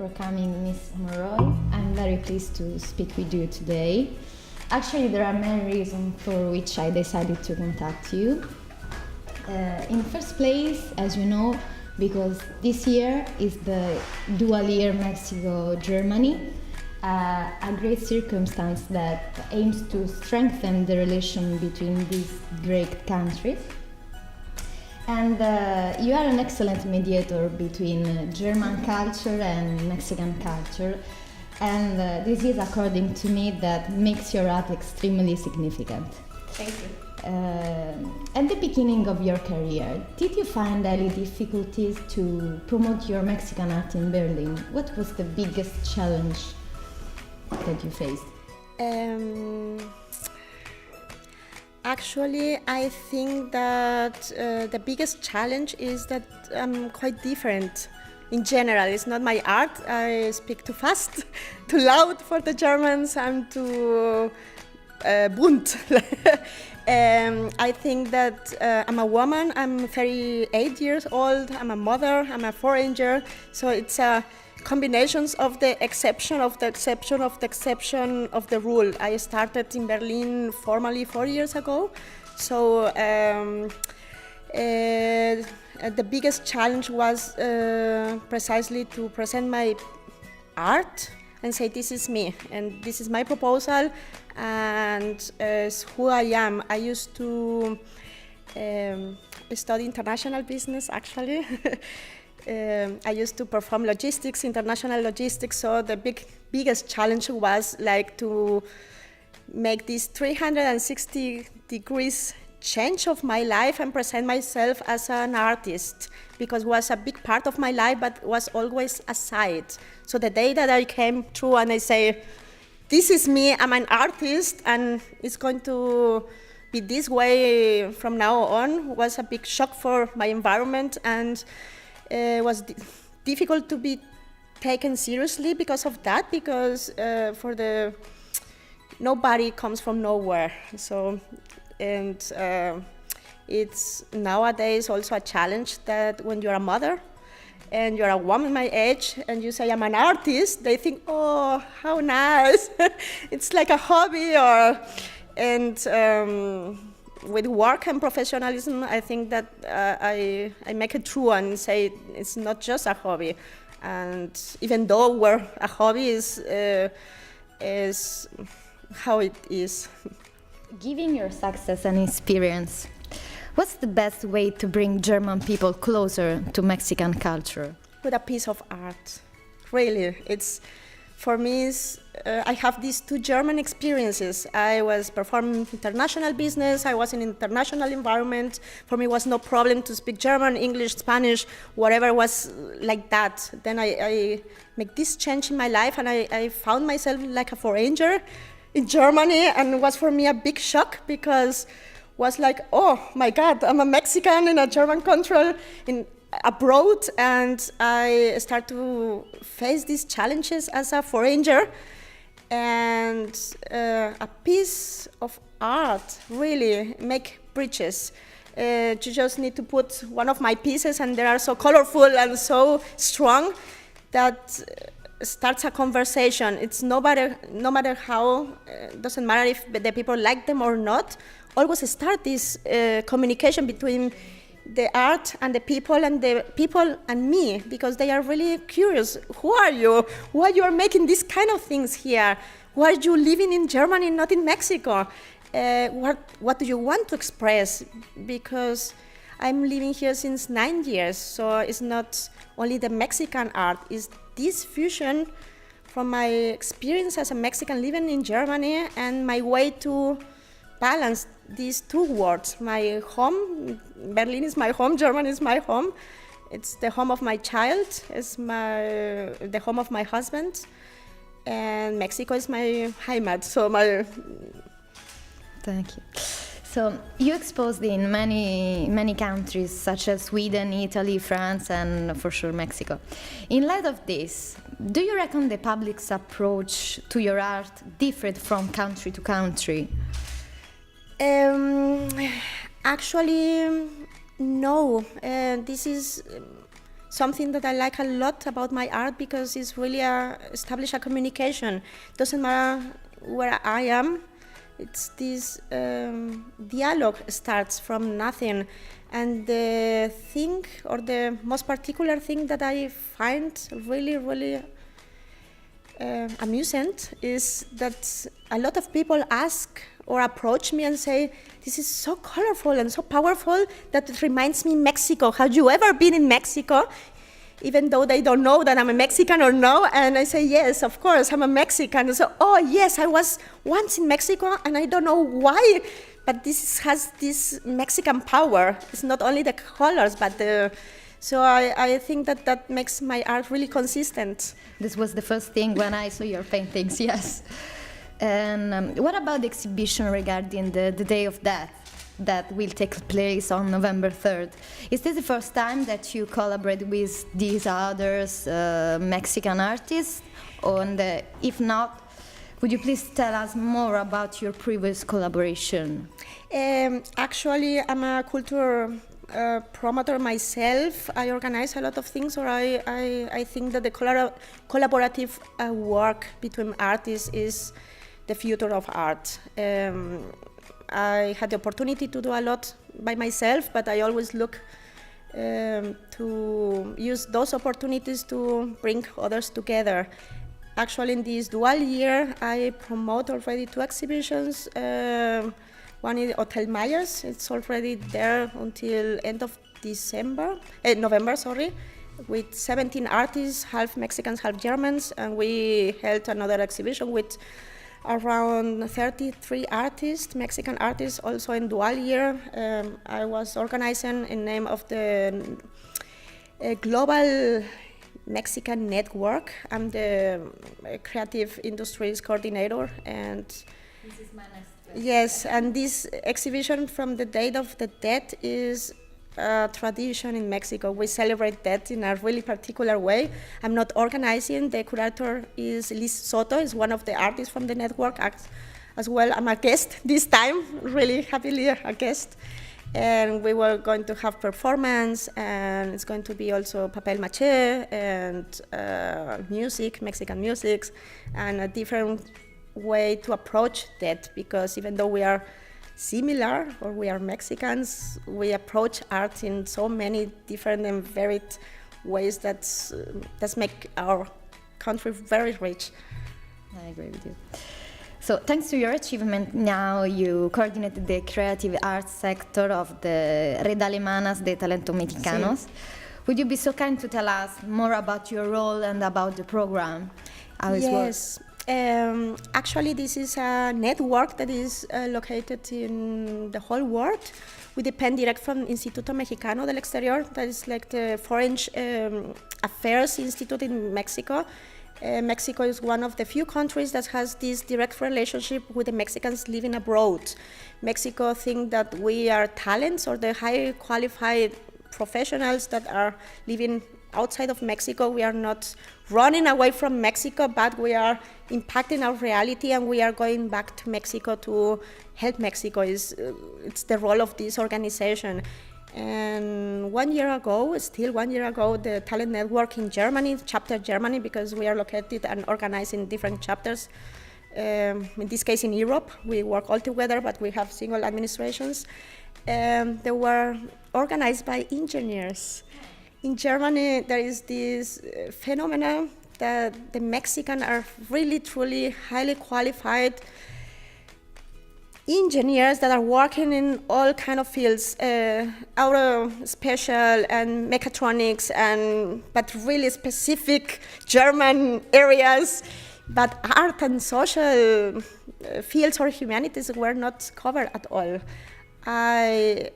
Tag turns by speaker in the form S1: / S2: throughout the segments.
S1: for coming, Miss Monroy. I'm very pleased to speak with you today. Actually, there are many reasons for which I decided to contact you. In the first place, as you know, because this year is the dual year Mexico-Germany, a great circumstance that aims to strengthen the relation between these great countries. And you are an excellent mediator between German culture and Mexican culture, and this is, according to me, that makes your art extremely significant.
S2: Thank you.
S1: At the beginning of your career, did you find any difficulties to promote your Mexican art in Berlin? What was the biggest challenge that you faced?
S2: Actually, I think that the biggest challenge is that I'm quite different. In general, it's not my art. I speak too fast, too loud for the Germans. I'm too bunt. I think that I'm a woman. I'm 38 years old. I'm a mother. I'm a foreigner. So it's a combinations of the exception of the exception of the exception of the rule. I started in Berlin formally 4 years ago. So the biggest challenge was precisely to present my art and say, this is me and this is my proposal and who I am. I used to study international business, actually. I used to perform logistics, international logistics, so the biggest challenge was like to make this 360 degrees change of my life and present myself as an artist, because it was a big part of my life but was always aside. So the day that I came through and I say, this is me, I'm an artist and it's going to be this way from now on, was a big shock for my environment, and it was difficult to be taken seriously because of that, because nobody comes from nowhere. So, and it's nowadays also a challenge that when you're a mother and you're a woman my age and you say I'm an artist, they think, oh, how nice. It's like a hobby. With work and professionalism, I think that I make it true and say it's not just a hobby. And even though a hobby is how it is.
S1: Given your success and experience, what's the best way to bring German people closer to Mexican culture?
S2: With a piece of art. Really, for me, I have these two German experiences. I was performing international business, I was in international environment. For me, it was no problem to speak German, English, Spanish, whatever was like that. Then I make this change in my life and I found myself like a foreigner in Germany, and it was for me a big shock because it was like, oh my God, I'm a Mexican in a German country, abroad, and I start to face these challenges as a foreigner, and a piece of art really make bridges. You just need to put one of my pieces and they are so colorful and so strong that starts a conversation. It's no matter how, doesn't matter if the people like them or not, always start this communication between the art and the people and me, because they are really curious. Who are you? Why you are making these kind of things here? Why are you living in Germany, not in Mexico? What do you want to express? Because I'm living here since 9 years, so it's not only the Mexican art, it's this fusion from my experience as a Mexican living in Germany and my way to balance these two worlds. My home, Berlin is my home, Germany is my home. It's the home of my child, it's the home of my husband, and Mexico is my heimat. So
S1: Thank you. So you exposed in many countries such as Sweden, Italy, France, and for sure Mexico. In light of this, do you reckon the public's approach to your art different from country to country?
S2: Actually, no. This is something that I like a lot about my art because it's really establish a communication. Doesn't matter where I am, it's this dialogue starts from nothing. And the thing, or the most particular thing that I find really, really amusing is that a lot of people ask or approach me and say, this is so colorful and so powerful that it reminds me Mexico. Have you ever been in Mexico? Even though they don't know that I'm a Mexican or no. And I say, yes, of course, I'm a Mexican. So, oh, yes, I was once in Mexico, and I don't know why, but this has this Mexican power. It's not only the colors, but so I think that makes my art really consistent.
S1: This was the first thing when I saw your paintings, yes. And what about the exhibition regarding the Day of Death that will take place on November 3rd? Is this the first time that you collaborate with these others Mexican artists? And if not, would you please tell us more about your previous collaboration?
S2: Actually, I'm a culture promoter myself. I organize a lot of things, or I think that the collaborative work between artists is the future of art. I had the opportunity to do a lot by myself, but I always look to use those opportunities to bring others together. Actually, in this dual year, I promote already 2 exhibitions. One is Hotel Myers. It's already there until end of November, with 17 artists, half Mexicans, half Germans, and we held another exhibition with around 33 artists, Mexican artists, also in dual year. I was organizing in name of the Global Mexican Network. I'm the creative industries coordinator, and
S1: this is my next question.
S2: Yes, and this exhibition from the Day of the Dead is a tradition in Mexico. We celebrate death in a really particular way. I'm not organizing. The curator is Liz Soto, is one of the artists from the network as well. I'm a guest this time, really happily a guest. And we were going to have performance, and it's going to be also papel maché and music, Mexican music, and a different way to approach that, because even though we are similar, or we are Mexicans, we approach art in so many different and varied ways that make our country very rich.
S1: I agree with you. So thanks to your achievement, now you coordinate the creative arts sector of the Red Alemanas de Talento Mexicanos. Sí. Would you be so kind to tell us more about your role and about the program, how it works?
S2: Actually, this is a network that is located in the whole world. We depend direct from Instituto Mexicano del Exterior, that is like the Foreign Affairs Institute in Mexico. Mexico is one of the few countries that has this direct relationship with the Mexicans living abroad. Mexico thinks that we are talents, or the high qualified professionals that are living outside of Mexico. We are not running away from Mexico, but we are impacting our reality, and we are going back to Mexico to help Mexico. It's the role of this organization. And 1 year ago, the Talent Network in Germany, chapter Germany, because we are located and organized in different chapters. In this case, in Europe, we work all together, but we have single administrations. They were organized by engineers. In Germany, there is this phenomenon that the Mexicans are really, truly highly qualified engineers that are working in all kind of fields, auto, special, and mechatronics, but really specific German areas. But art and social fields or humanities were not covered at all. I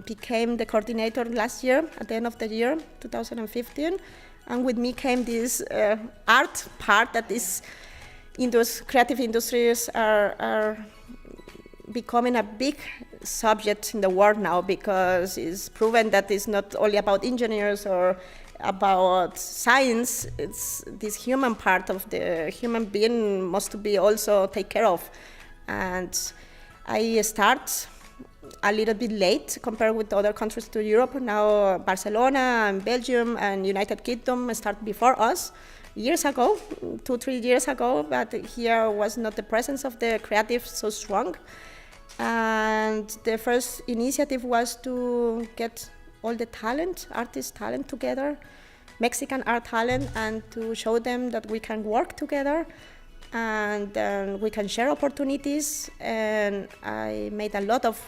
S2: became the coordinator last year, at the end of the year, 2015, and with me came this art part that is in those creative industries are becoming a big subject in the world now, because it's proven that it's not only about engineers or about science. It's this human part of the human being must be also taken care of. And I start a little bit late compared with other countries to Europe. Now Barcelona and Belgium and United Kingdom start before us years ago, 2-3 years ago, but here was not the presence of the creative so strong. And the first initiative was to get all the talent, artist talent together, Mexican art talent, and to show them that we can work together and we can share opportunities. And I made a lot of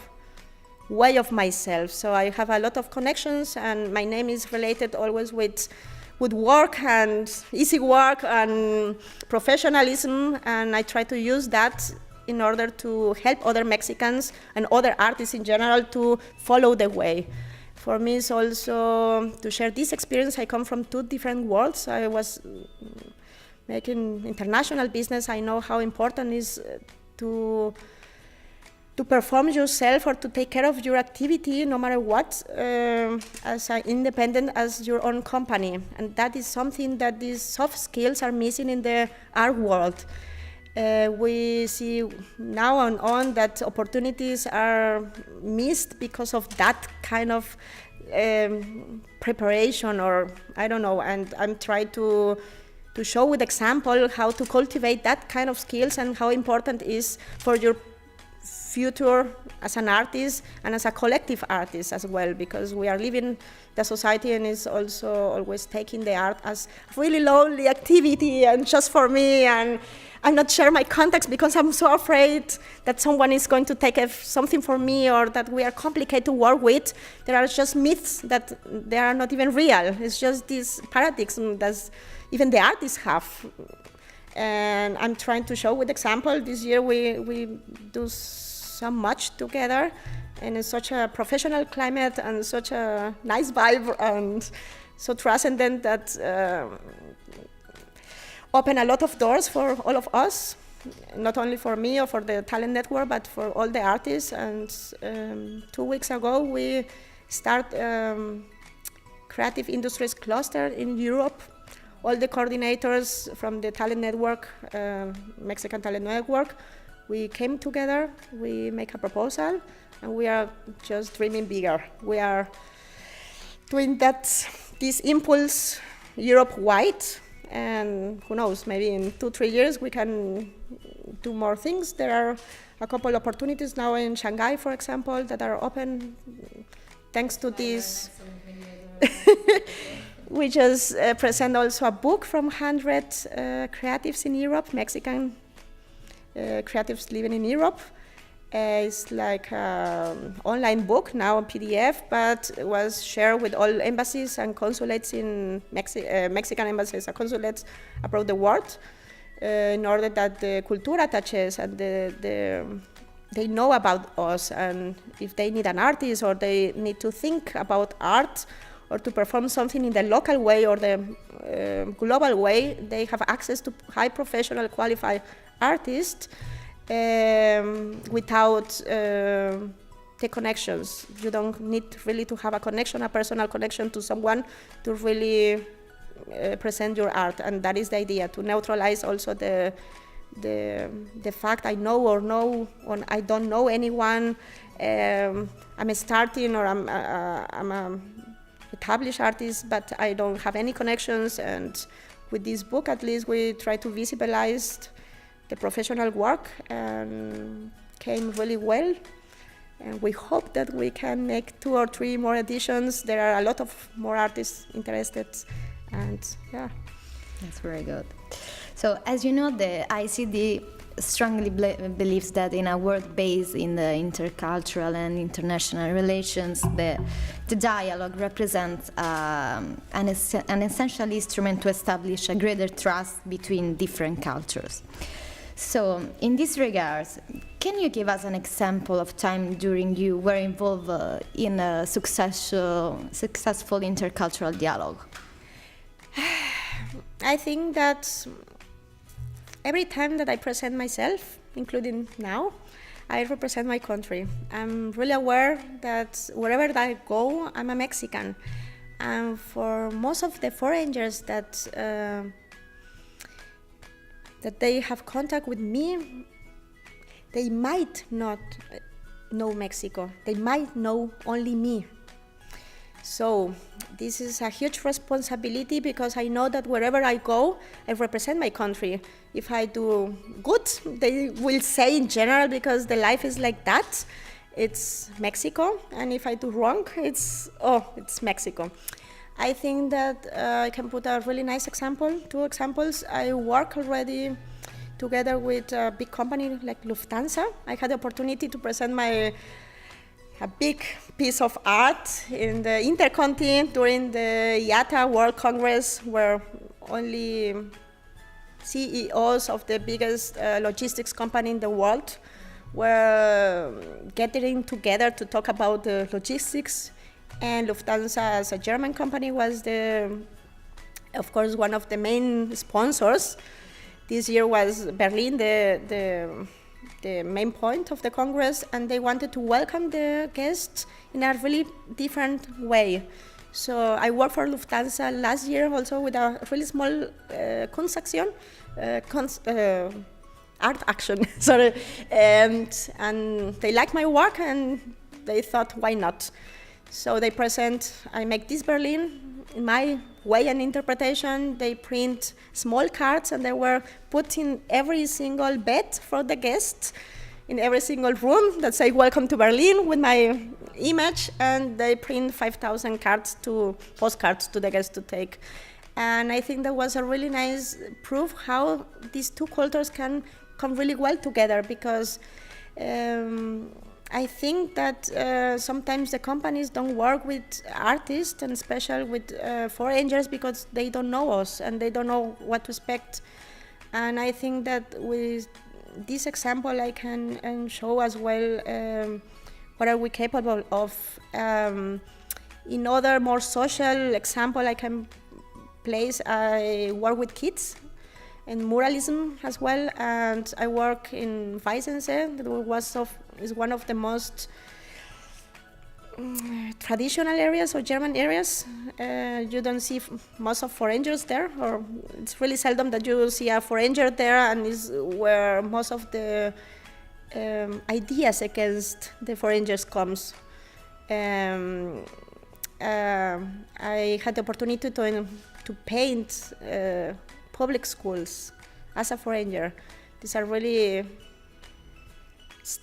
S2: way of myself. So I have a lot of connections, and my name is related always with work and easy work and professionalism, and I try to use that in order to help other Mexicans and other artists in general to follow the way. For me, it's also to share this experience. I come from 2 different worlds. I was making international business. I know how important it is to perform yourself or to take care of your activity, no matter what, as independent as your own company. And that is something that these soft skills are missing in the art world. We see now and on that opportunities are missed because of that kind of preparation, or I don't know, and I'm trying to show with example how to cultivate that kind of skills and how important it is for your future as an artist and as a collective artist as well, because we are living the society and is also always taking the art as really lonely activity and just for me, and I'm not share my contacts because I'm so afraid that someone is going to take something for me, or that we are complicated to work with. There are just myths that they are not even real. It's just this paradigm that even the artists have. And I'm trying to show with example. This year we do so much together, and it's such a professional climate and such a nice vibe and so transcendent that open a lot of doors for all of us, not only for me or for the talent network, but for all the artists. And 2 weeks ago we start creative industries cluster in Europe. All the coordinators from the talent network, Mexican talent network, we came together, we make a proposal, and we are just dreaming bigger. We are doing this impulse Europe-wide, and who knows, maybe in 2-3 years we can do more things. There are a couple opportunities now in Shanghai, for example, that are open thanks to this. We just present also a book from 100 creatives in Europe, Mexican creatives living in Europe. It's like an online book, now on PDF, but it was shared with all embassies and consulates in Mexican embassies and consulates abroad the world, in order that the culture attaches and they know about us, and if they need an artist or they need to think about art or to perform something in the local way or the global way, they have access to high professional qualified artists without the connections. You don't need really to have a connection, a personal connection to someone to really present your art, and that is the idea, to neutralize also the fact I know or I don't know anyone. I'm starting, or I'm a established artist, but I don't have any connections. And with this book, at least, we try to visualize the professional work, and came really well. And we hope that we can make 2 or 3 more editions. There are a lot of more artists interested, and yeah.
S1: That's very good. So, as you know, the ICD strongly believes that in a world based in the intercultural and international relations, the dialogue represents an essential instrument to establish a greater trust between different cultures. So, in this regard, can you give us an example of time during you were involved in a successful intercultural dialogue?
S2: I think that every time that I present myself, including now, I represent my country. I'm really aware that wherever I go, I'm a Mexican. And for most of the foreigners that they have contact with me, they might not know Mexico. They might know only me. So this is a huge responsibility because I know that wherever I go, I represent my country. If I do good, they will say in general, because the life is like that, it's Mexico. And if I do wrong, it's Mexico. I think that I can put a really nice example, 2 examples. I work already together with a big company like Lufthansa. I had the opportunity to present a big piece of art in the Interconti during the IATA World Congress, where only CEOs of the biggest logistics company in the world were getting together to talk about the logistics. And Lufthansa, as a German company, was of course, one of the main sponsors. This year was Berlin, the main point of the Congress, and they wanted to welcome the guests in a really different way. So I worked for Lufthansa last year also with a really small Kunstaktion, art action, sorry, and they liked my work and they thought, why not? So they I make this Berlin in my way and interpretation. They print small cards and they were put in every single bed for the guests, in every single room that say welcome to Berlin with my image, and they print 5,000 postcards to the guests to take. And I think that was a really nice proof how these 2 cultures can come really well together, because I think that sometimes the companies don't work with artists, and especially with foreigners, because they don't know us and they don't know what to expect. And I think that with this example I can show as well what are we capable of. In other more social example I can place, I work with kids and muralism as well, and I work in Weissensee, that is one of the most traditional areas or German areas. You don't see most of foreigners there, or it's really seldom that you see a foreigner there, and is where most of the ideas against the foreigners comes. I had the opportunity to paint public schools as a foreigner. These are really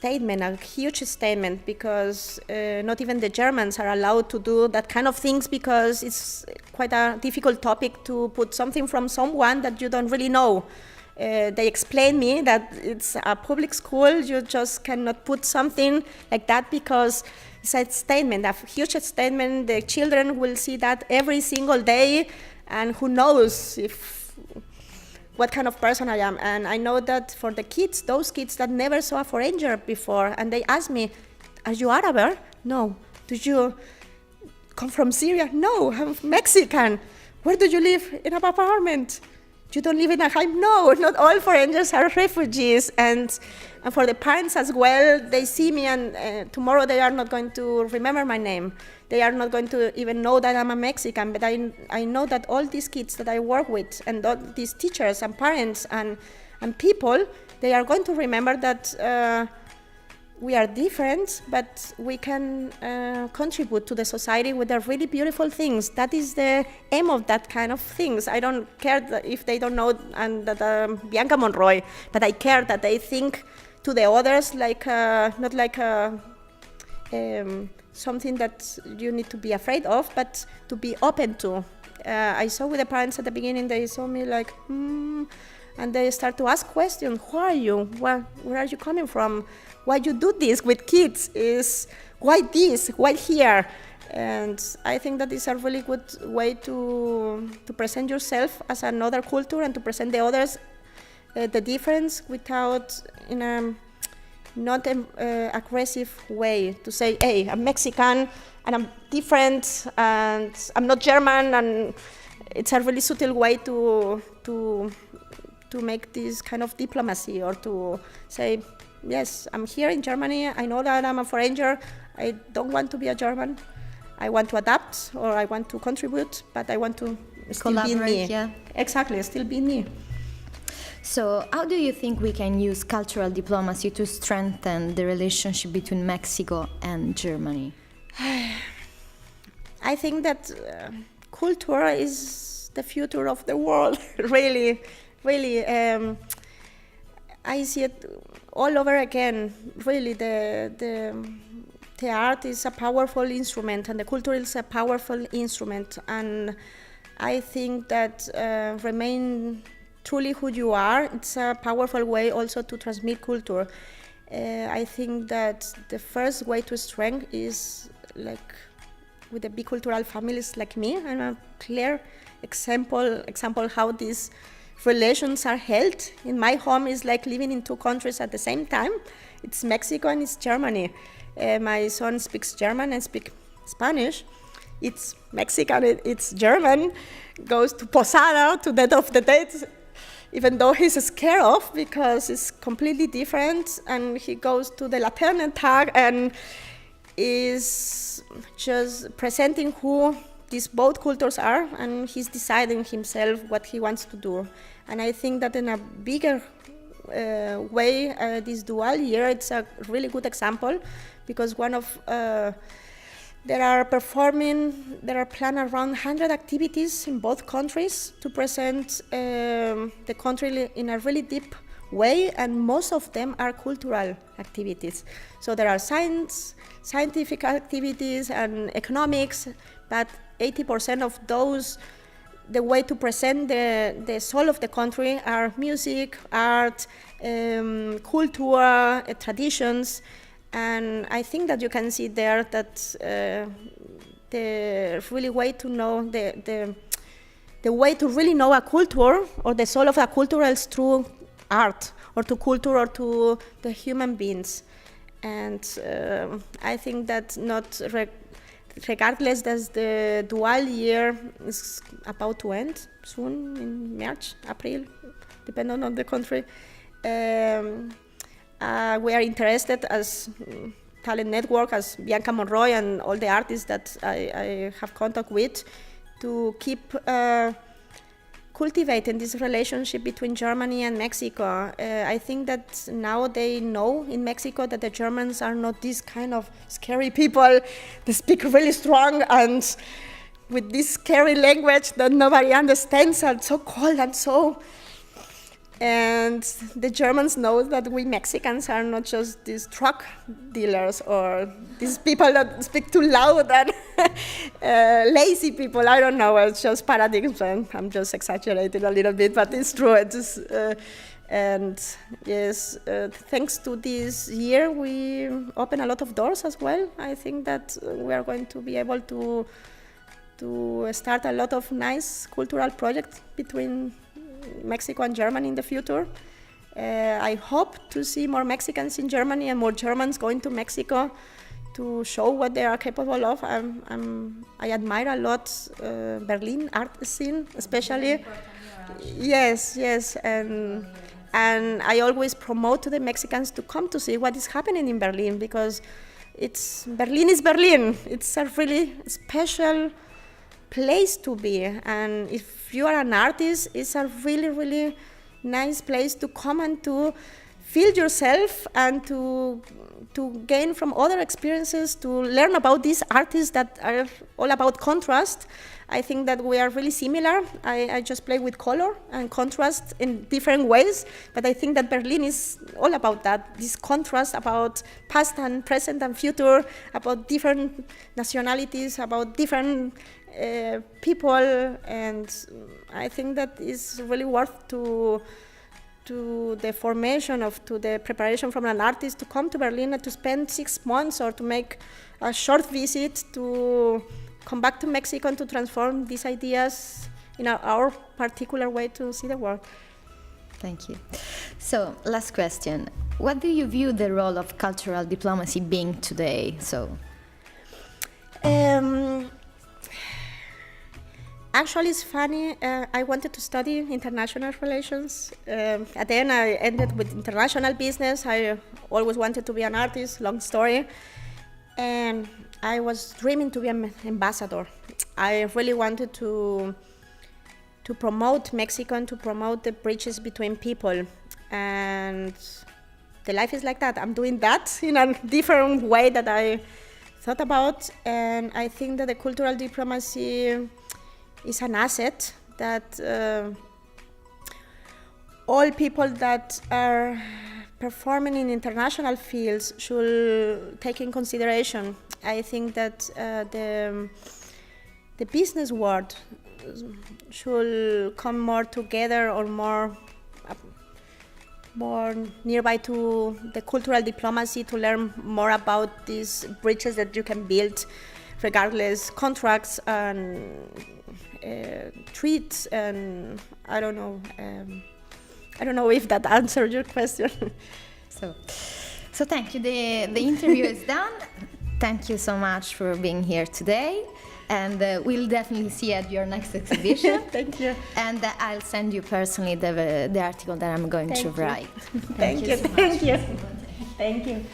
S2: a huge statement, because not even the Germans are allowed to do that kind of things, because it's quite a difficult topic to put something from someone that you don't really know. They explained me that it's a public school, you just cannot put something like that because it's a statement, a huge statement. The children will see that every single day, and who knows what kind of person I am. And I know that for the kids, those kids that never saw a foreigner before, and they ask me, are you Arab? No. Do you come from Syria? No, I'm Mexican. Where do you live? In an apartment. You don't live in a home? No, not all foreigners are refugees. And for the parents as well, they see me, and tomorrow they are not going to remember my name. They are not going to even know that I'm a Mexican, but I know that all these kids that I work with, and all these teachers and parents and people, they are going to remember that we are different, but we can contribute to the society with the really beautiful things. That is the aim of that kind of things. I don't care if they don't know and that Bianca Monroy, but I care that they think to the others like not like something that you need to be afraid of, but to be open to. I saw with the parents at the beginning, they saw me like, and they start to ask questions. Who are you? Where are you coming from? Why you do this with kids? Why this? Why here? And I think that is a really good way to present yourself as another culture, and to present the others the difference without in a not aggressive way, to say, hey, I'm Mexican and I'm different and I'm not German, and it's a really subtle way to make this kind of diplomacy, or to say, yes, I'm here in Germany, I know that I'm a foreigner, I don't want to be a German, I want to adapt or I want to contribute, but I want to still be me.
S1: Yeah.
S2: Exactly, still be me.
S1: So, how do you think we can use cultural diplomacy to strengthen the relationship between Mexico and Germany?
S2: I think that culture is the future of the world, really, really. I see it all over again. Really, the art is a powerful instrument, and the culture is a powerful instrument. And I think that remain truly who you are. It's a powerful way also to transmit culture. I think that the first way to strengthen is like with the bicultural families like me, and a clear example how these relations are held. In my home is like living in two countries at the same time. It's Mexico and it's Germany. My son speaks German and speaks Spanish. It's Mexican, it's German, goes to Posada, to Dead of the Dead, even though he's scared of because it's completely different, and he goes to the Laternentag and is just presenting who these both cultures are, and he's deciding himself what he wants to do. And I think that in a bigger way, this dual year, it's a really good example, because one of there are planned around 100 activities in both countries to present the country in a really deep way, and most of them are cultural activities. So there are scientific activities and economics, but 80% of those, the way to present the soul of the country are music, art, culture, traditions. And I think that you can see there that the really way to know the way to really know a culture or the soul of a culture is through art or to culture or to the human beings. And I think that regardless that the dual year is about to end soon in March, April, depending on the country. We are interested as talent network, as Bianca Monroy and all the artists that I have contact with, to keep cultivating this relationship between Germany and Mexico. I think that now they know in Mexico that the Germans are not these kind of scary people. They speak really strong and with this scary language that nobody understands, and so cold and so. And the Germans know that we Mexicans are not just these truck dealers or these people that speak too loud and lazy people. I don't know, it's just paradigms. I'm just exaggerating a little bit, but it's true. And yes, thanks to this year, we open a lot of doors as well. I think that we are going to be able to start a lot of nice cultural projects between Mexico and Germany in the future. I hope to see more Mexicans in Germany and more Germans going to Mexico to show what they are capable of. I admire a lot Berlin art scene, especially. Yes, and I always promote to the Mexicans to come to see what is happening in Berlin, because Berlin is Berlin. It's a really special place to be, and if you are an artist, it's a really, really nice place to come and to feel yourself and to gain from other experiences, to learn about these artists that are all about contrast. I think that we are really similar. I just play with color and contrast in different ways, but I think that Berlin is all about that, this contrast about past and present and future, about different nationalities, about different people, and I think that is really worth to the formation to the preparation from an artist to come to Berlin and to spend 6 months or to make a short visit to come back to Mexico and to transform these ideas in our particular way to see the world.
S1: Thank you. So, last question. What do you view the role of cultural diplomacy being today?
S2: Actually, it's funny. I wanted to study international relations. At the end, I ended with international business. I always wanted to be an artist, long story. And I was dreaming to be an ambassador. I really wanted to to promote Mexico and to promote the bridges between people. And the life is like that. I'm doing that in a different way that I thought about, and I think that the cultural diplomacy is an asset that all people that are performing in international fields should take in consideration. I think that the business world should come more together or more nearby to the cultural diplomacy to learn more about these bridges that you can build regardless contracts and treats, and I don't know if that answered your question.
S1: So thank you. The interview is done. Thank you so much for being here today. And we'll definitely see you at your next exhibition.
S2: Thank you.
S1: And I'll send you personally the article that I'm going to write.
S2: Thank you.
S1: So much.
S2: Thank you. Thank you.